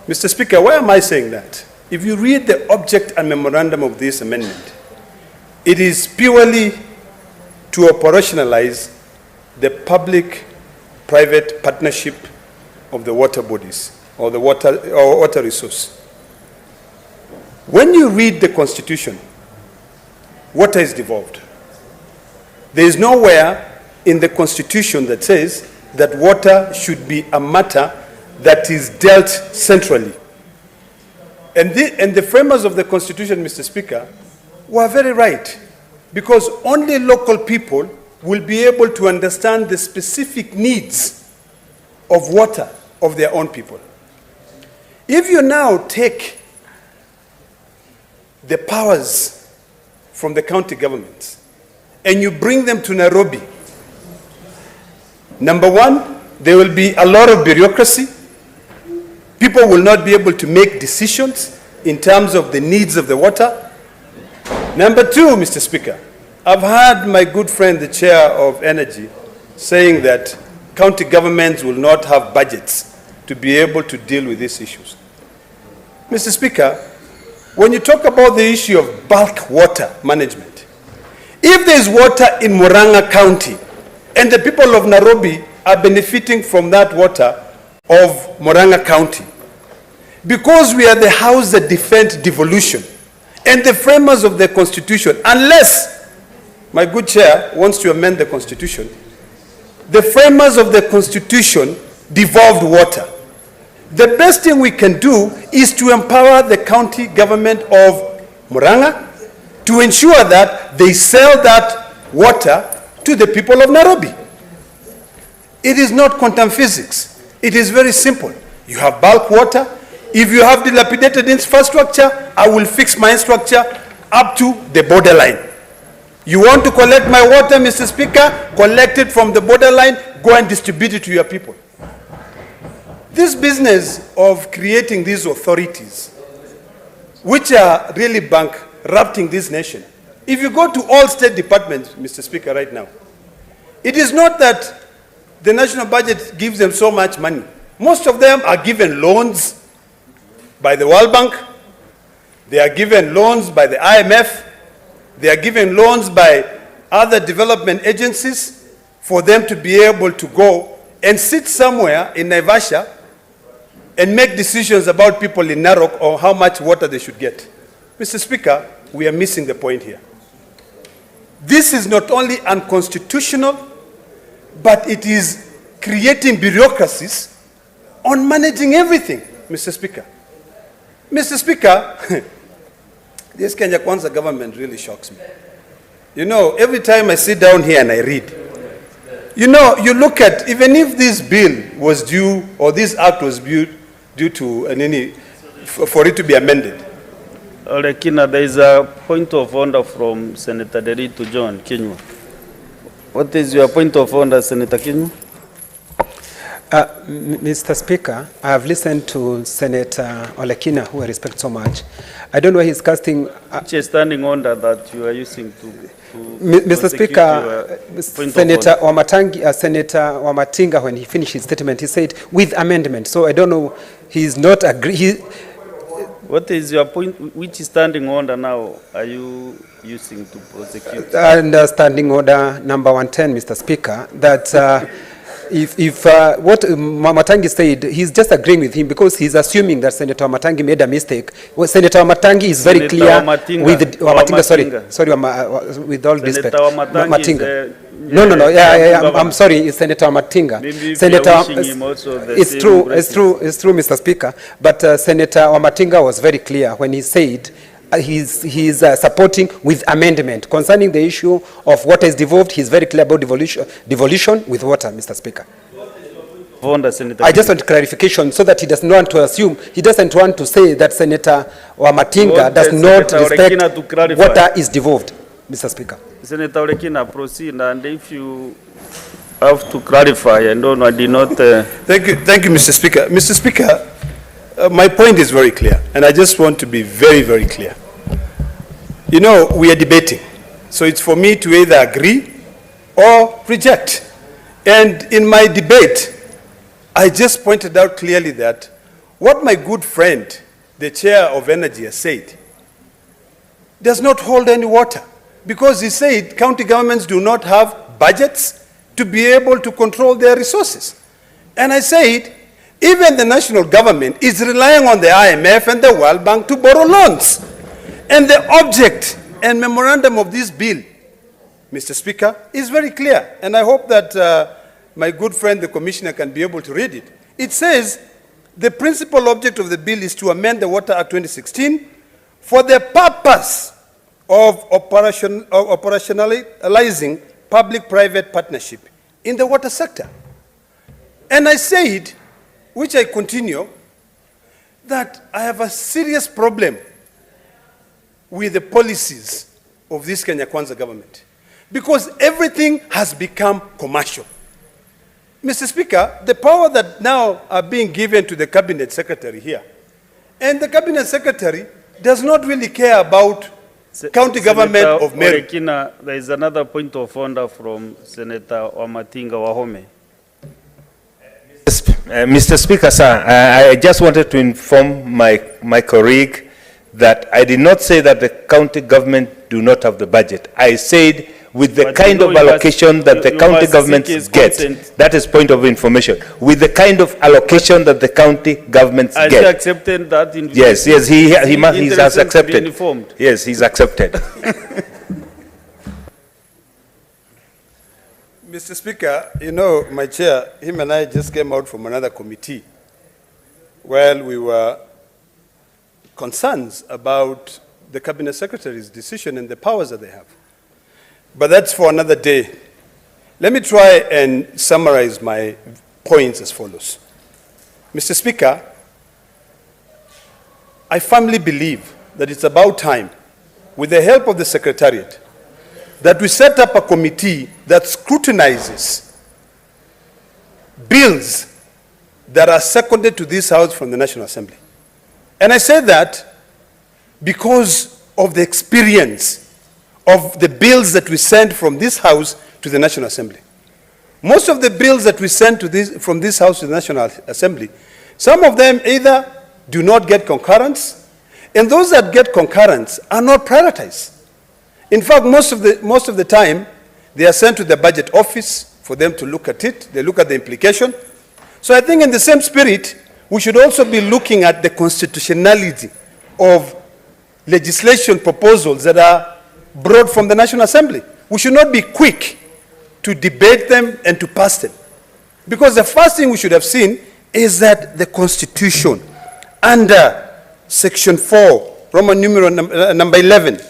Mr. Speaker, why am I saying that? If you read the object and memorandum of this amendment, it is purely to operationalize the public-private partnership of the water bodies or the water resource. When you read the Constitution, water is devolved. There is nowhere in the Constitution that says that water should be a matter that is dealt centrally. And the framers of the Constitution, Mr. Speaker, were very right, because only local people will be able to understand the specific needs of water of their own people. If you now take the powers from the county governments and you bring them to Nairobi, number one, there will be a lot of bureaucracy. People will not be able to make decisions in terms of the needs of the water. Number two, Mr. Speaker, I've heard my good friend, the Chair of Energy, saying that county governments will not have budgets to be able to deal with these issues. Mr. Speaker, when you talk about the issue of bulk water management, if there is water in Murang'a County and the people of Nairobi are benefiting from that water of Murang'a County, because we are the house that defends devolution and the framers of the Constitution, unless my good chair wants to amend the Constitution, the framers of the Constitution devolved water. The best thing we can do is to empower the county government of Murang'a to ensure that they sell that water to the people of Nairobi. It is not quantum physics. It is very simple. You have bulk water. If you have dilapidated infrastructure, I will fix my infrastructure up to the borderline. You want to collect my water, Mr. Speaker, collect it from the borderline, go and distribute it to your people. This business of creating these authorities, which are really bankrupting this nation, if you go to all state departments, Mr. Speaker, right now, it is not that the national budget gives them so much money. Most of them are given loans by the World Bank, they are given loans by the IMF, they are given loans by other development agencies for them to be able to go and sit somewhere in Naivasha and make decisions about people in Narok or how much water they should get. Mr. Speaker, we are missing the point here. This is not only unconstitutional, but it is creating bureaucracies on managing everything, Mr. Speaker. Mr. Speaker, this Kenya Kwanza government really shocks me. You know, every time I sit down here and I read, you know, you look at, even if this bill was due, or this act was due to, for it to be amended. Olekina, there is a point of order from Senator Derito John Kinyua. What is your point of order, Senator Kinyua? Mr. Speaker, I have listened to Senator Olekina, who I respect so much. I don't know why he's casting... Which is standing order that you are using to Mr. Speaker, Senator Wamatinga, when he finished his statement, he said, with amendment. So I don't know, he's not agree. What is your point? Which standing order now are you using to prosecute? Standing order number 110, Mr. Speaker, that... If what Matangi said, he's just agreeing with him because he's assuming that Senator Matangi made a mistake. Well, Senator Matangi is very clear with with all respect. Matinga. No. Yeah, I'm sorry, it's Senator Matinga. Senator, it's true, Mr. Speaker. But Senator Matinga was very clear when he said he's supporting with amendment concerning the issue of water is devolved. He's very clear about devolution with water, Mr. Speaker. I just want clarification so that he doesn't want to assume, he doesn't want to say that Senator Wamatinga does not respect water is devolved, Mr. Speaker. Senator Olekina, proceed, and if you have to clarify, I did not... Thank you, Mr. Speaker. Mr. Speaker, my point is very clear, and I just want to be very, very clear. You know, we are debating, so it's for me to either agree or reject. And in my debate, I just pointed out clearly that what my good friend, the chair of energy, has said does not hold any water, because he said county governments do not have budgets to be able to control their resources. And I said, even the national government is relying on the IMF and the World Bank to borrow loans. And the object and memorandum of this bill, Mr. Speaker, is very clear. And I hope that my good friend, the Commissioner, can be able to read it. It says, the principal object of the bill is to amend the Water Act 2016 for the purpose of operationalizing public-private partnership in the water sector. And I said, which I continue, that I have a serious problem with the policies of this Kenya Kwanza government, because everything has become commercial. Mr. Speaker, the power that now are being given to the Cabinet Secretary here, and the Cabinet Secretary does not really care about county government of Meru. Olekina, there is another point of order from Senator Wamatinga Wahome. Mr. Speaker, sir, I just wanted to inform my colleague that I did not say that the county government do not have the budget. I said with the kind of allocation that the county governments get, that is point of information, with the kind of allocation that the county governments get. Has he accepted that? Yes, he has accepted. Yes, he's accepted. Mr. Speaker, you know, my chair, him and I just came out from another committee where we were concerned about the Cabinet Secretary's decision and the powers that they have. But that's for another day. Let me try and summarize my points as follows. Mr. Speaker, I firmly believe that it's about time, with the help of the Secretariat, that we set up a committee that scrutinizes bills that are seconded to this House from the National Assembly. And I say that because of the experience of the bills that we send from this House to the National Assembly. Most of the bills that we send from this House to the National Assembly, some of them either do not get concurrence, and those that get concurrence are not prioritized. In fact, most of the time, they are sent to the budget office for them to look at it. They look at the implication. So I think in the same spirit, we should also be looking at the constitutionality of legislation proposals that are brought from the National Assembly. We should not be quick to debate them and to pass them. Because the first thing we should have seen is that the Constitution, under Section 4, Roman numeral number 11,